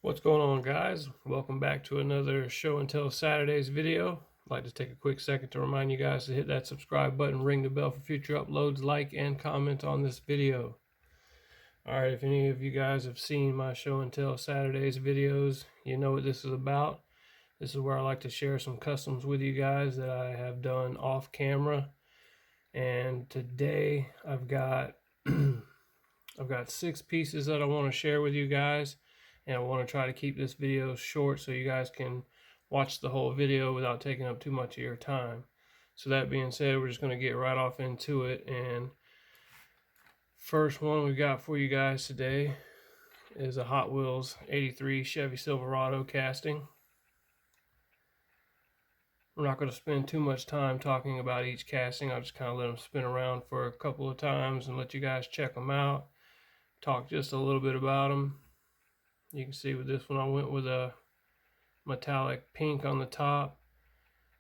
What's going on, guys? Welcome back to another Show and Tell Saturdays video. I'd like to take a quick second to remind you guys to hit that subscribe button, ring the bell for future uploads, like and comment on this video. Alright, if any of you guys have seen my Show and Tell Saturdays videos, you know what this is about. This is where I like to share some customs with you guys that I have done off camera. And today I've got I've got 6 pieces that I want to share with you guys, and I want to try to keep this video short so you guys can watch the whole video without taking up too much of your time. So that being said, we're just going to get right off into it. And first one we got for you guys today is a Hot Wheels 83 Chevy Silverado casting. We're not going to spend too much time talking about each casting. I'll just kind of let them spin around for a couple of times and let you guys check them out. Talk just a little bit about them. You can see with this one I went with a metallic pink on the top,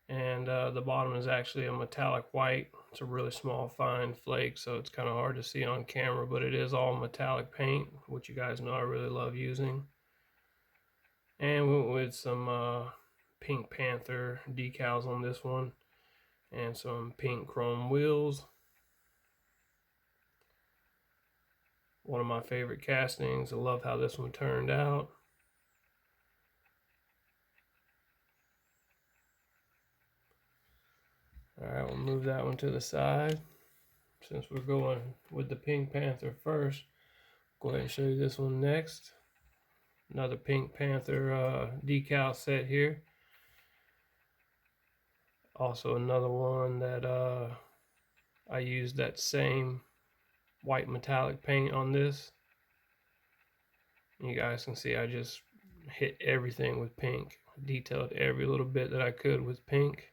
and the bottom is actually a metallic white. It's a really small fine flake, so it's kind of hard to see on camera, but it is all metallic paint, which you guys know I really love using. And we went with some pink Panther decals on this one and some pink chrome wheels. One of my favorite castings. I love how this one turned out. Alright, we'll move that one to the side. Since we're going with the Pink Panther first, go ahead and show you this one next. Another Pink Panther decal set here. Also another one that I used that same white metallic paint on this. You guys can see I just hit everything with pink. Detailed every little bit that I could with pink.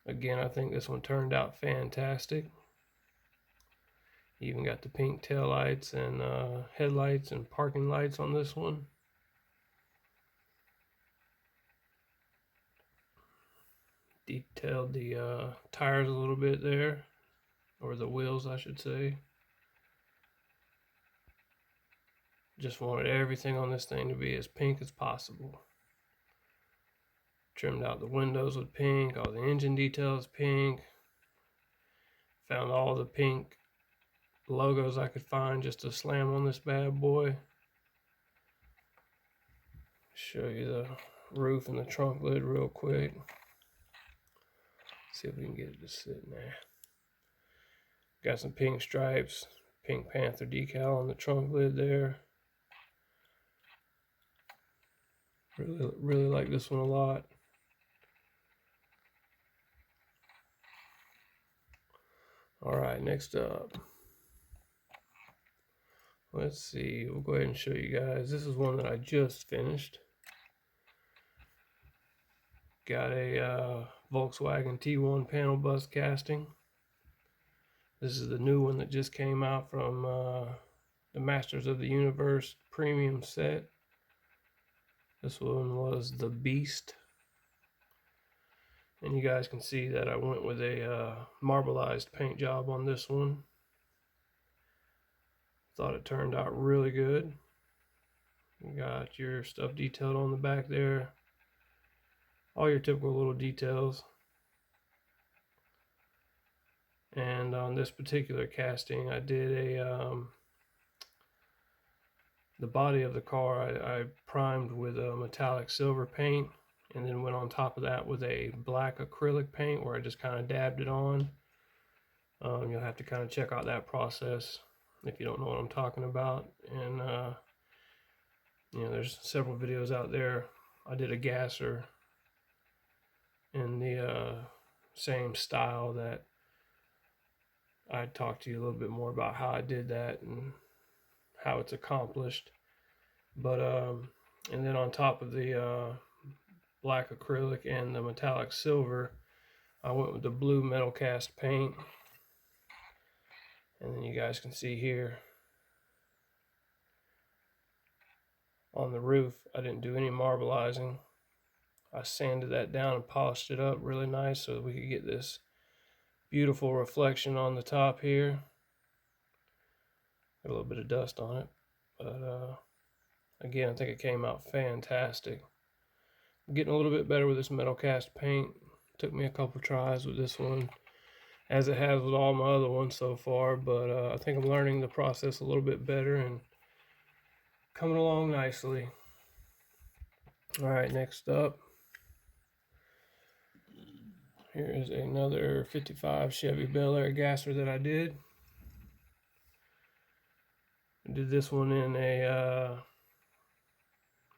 Again, I think this one turned out fantastic. Even got the pink tail lights and headlights and parking lights on this one. Detailed the tires a little bit there, or the wheels I should say. Just wanted everything on this thing to be as pink as possible. Trimmed out the windows with pink, all the engine details pink. Found all the pink logos I could find just to slam on this bad boy. Show you the roof and the trunk lid real quick. See if we can get it to sit in there. Got some pink stripes, Pink Panther decal on the trunk lid there. Really like this one a lot. Alright, next up. Let's see, we'll go ahead and show you guys. This is one that I just finished. Got a Volkswagen T1 panel bus casting. This is the new one that just came out from the Masters of the Universe premium set. This one was the Beast. And you guys can see that I went with a marbleized paint job on this one. Thought it turned out really good. You got your stuff detailed on the back there. All your typical little details. And on this particular casting, I did the body of the car I primed with a metallic silver paint, and then went on top of that with a black acrylic paint where I just kind of dabbed it on. You'll have to kind of check out that process if you don't know what I'm talking about. And you know, there's several videos out there. I did a gasser in the same style that I talked to you a little bit more about how I did that and how it's accomplished. But and then on top of the black acrylic and the metallic silver, I went with the blue metal cast paint. And then you guys can see here on the roof, I didn't do any marbleizing. I sanded that down and polished it up really nice so that we could get this beautiful reflection on the top here. Got a little bit of dust on it, but Again, I think it came out fantastic. I'm getting a little bit better with this metal cast paint. Took me a couple tries with this one, as it has with all my other ones so far, but I think I'm learning the process a little bit better and coming along nicely. All right, next up, here is another 55 Chevy Bel Air gasser that I did. I did this one in a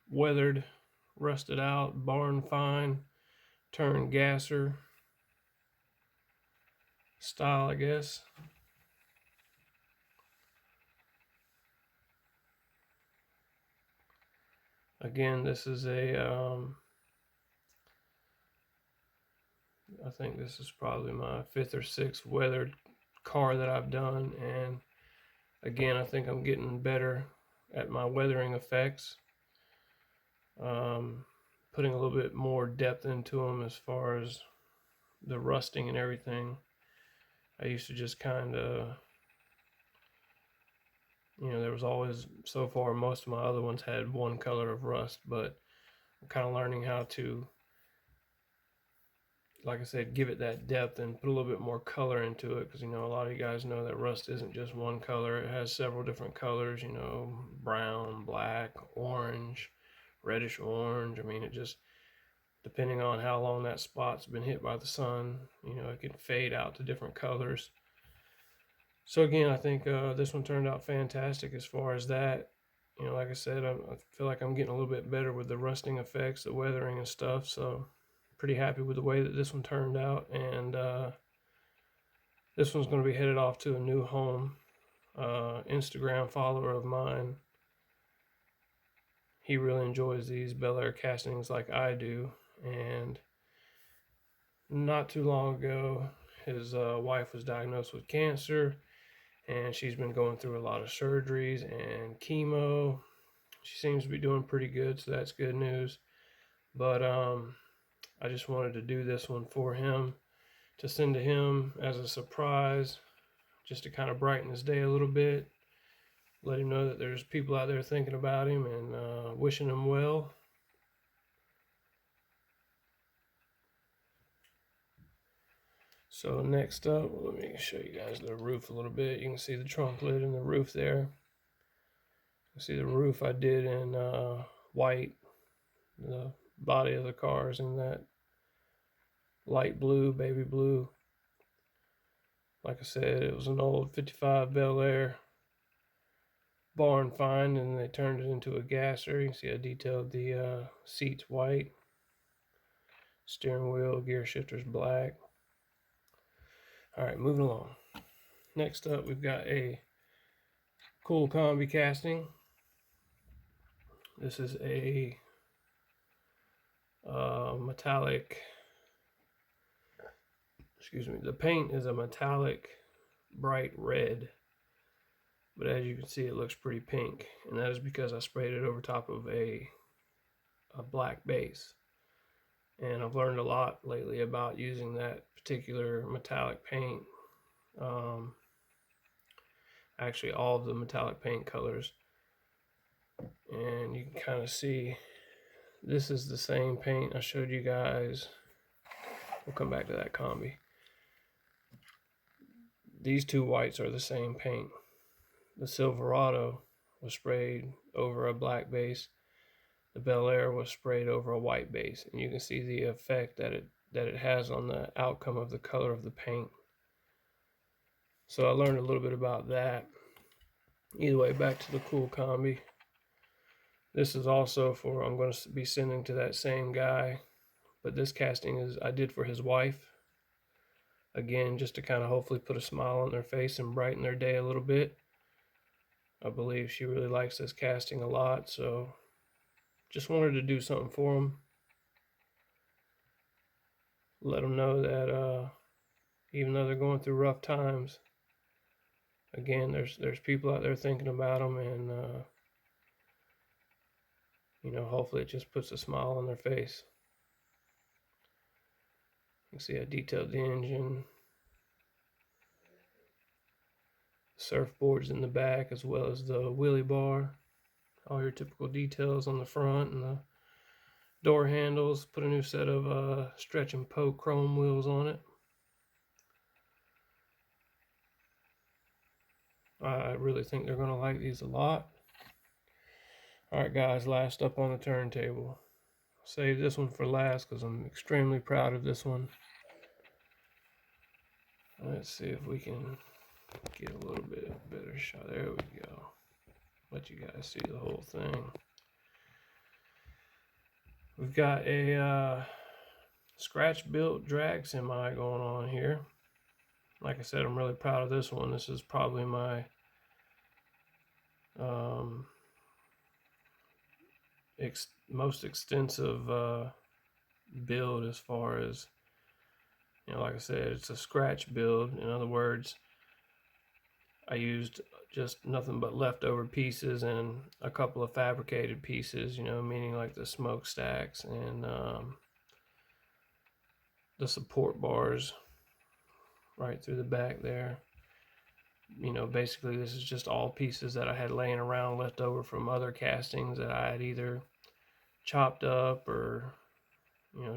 weathered, rusted out, barn fine, turn gasser style, I guess. Again, this is a, I think this is probably my 5th or 6th weathered car that I've done, and again, I think I'm getting better at my weathering effects. Putting a little bit more depth into them as far as the rusting and everything. I used to just kind of, there was always, so far, most of my other ones had one color of rust, but I'm kind of learning how to, like I said, give it that depth and put a little bit more color into it, because, a lot of you guys know that rust isn't just one color. It has several different colors, brown, black, orange, reddish orange. I mean, it just, depending on how long that spot's been hit by the sun, it can fade out to different colors. So again, I think this one turned out fantastic as far as that. Like I said, I feel like I'm getting a little bit better with the rusting effects, the weathering and stuff. So pretty happy with the way that this one turned out. And this one's going to be headed off to a new home. Instagram follower of mine, he really enjoys these Bel Air castings like I do. And not too long ago, his wife was diagnosed with cancer, and she's been going through a lot of surgeries and chemo. She seems to be doing pretty good, so that's good news. But I just wanted to do this one for him, to send to him as a surprise, just to kind of brighten his day a little bit, let him know that there's people out there thinking about him and wishing him well. So next up, let me show you guys the roof a little bit. You can see the trunk lid and the roof there. You can see the roof I did in white. The body of the car is in that light blue, baby blue. Like I said, it was an old 55 Bel Air barn find, and they turned it into a gasser. You can see I detailed the seats white, steering wheel, gear shifters black. All right, moving along. Next up, we've got a cool Combi casting. This is a metallic, the paint is a metallic bright red, but as you can see, it looks pretty pink, and that is because I sprayed it over top of a black base. And I've learned a lot lately about using that particular metallic paint. Actually, all of the metallic paint colors. And you can kind of see, this is the same paint I showed you guys. We'll come back to that Combi. These two whites are the same paint. The Silverado was sprayed over a black base. The Bel Air was sprayed over a white base, and you can see the effect that it has on the outcome of the color of the paint. So I learned a little bit about that. Either way, back to the cool Combi. This is also for, I'm going to be sending to that same guy, but this casting I did for his wife. Again, just to kind of hopefully put a smile on their face and brighten their day a little bit. I believe she really likes this casting a lot, so just wanted to do something for them. Let them know that even though they're going through rough times, again, there's people out there thinking about them, and hopefully it just puts a smile on their face. You can see I detailed the engine, surfboards in the back, as well as the wheelie bar. All your typical details on the front and the door handles. Put a new set of stretch and poke chrome wheels on it. I really think they're going to like these a lot. Alright guys, last up on the turntable. Save this one for last because I'm extremely proud of this one. Let's see if we can get a little bit better shot. There we go. Let you guys see the whole thing. We've got a scratch built drag semi going on here. Like I said, I'm really proud of this one. This is probably my most extensive build as far as, like I said, it's a scratch build. In other words, I used just nothing but leftover pieces and a couple of fabricated pieces, meaning like the smokestacks and the support bars right through the back there. Basically this is just all pieces that I had laying around left over from other castings that I had either chopped up or,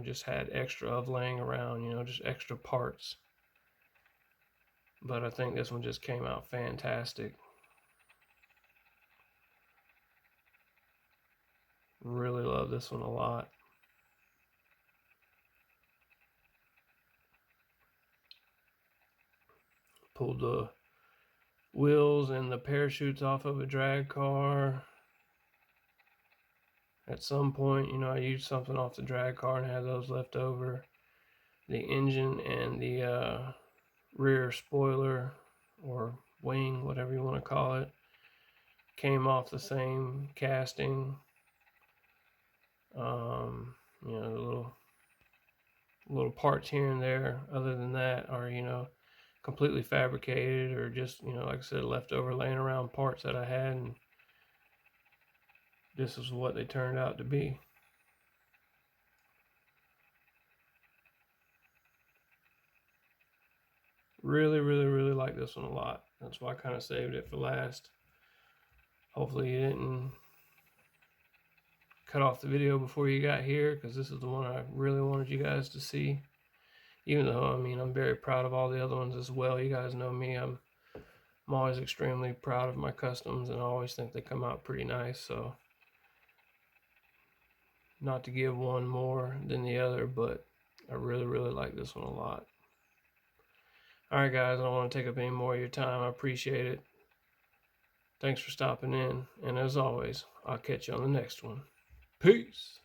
just had extra of laying around, just extra parts. But I think this one just came out fantastic. Really love this one a lot. Pulled the wheels and the parachutes off of a drag car. At some point, I used something off the drag car and had those left over. The engine and the rear spoiler or wing, whatever you want to call it, came off the same casting. The little parts here and there, other than that, are completely fabricated or just like I said, leftover laying around parts that I had, and this is what they turned out to be. Really, really, really like this one a lot. That's why I kind of saved it for last. Hopefully you didn't cut off the video before you got here, because this is the one I really wanted you guys to see. Even though, I'm very proud of all the other ones as well. You guys know me. I'm always extremely proud of my customs, and I always think they come out pretty nice. So, not to give one more than the other, but I really, really like this one a lot. Alright guys, I don't want to take up any more of your time. I appreciate it. Thanks for stopping in, and as always, I'll catch you on the next one. Peace!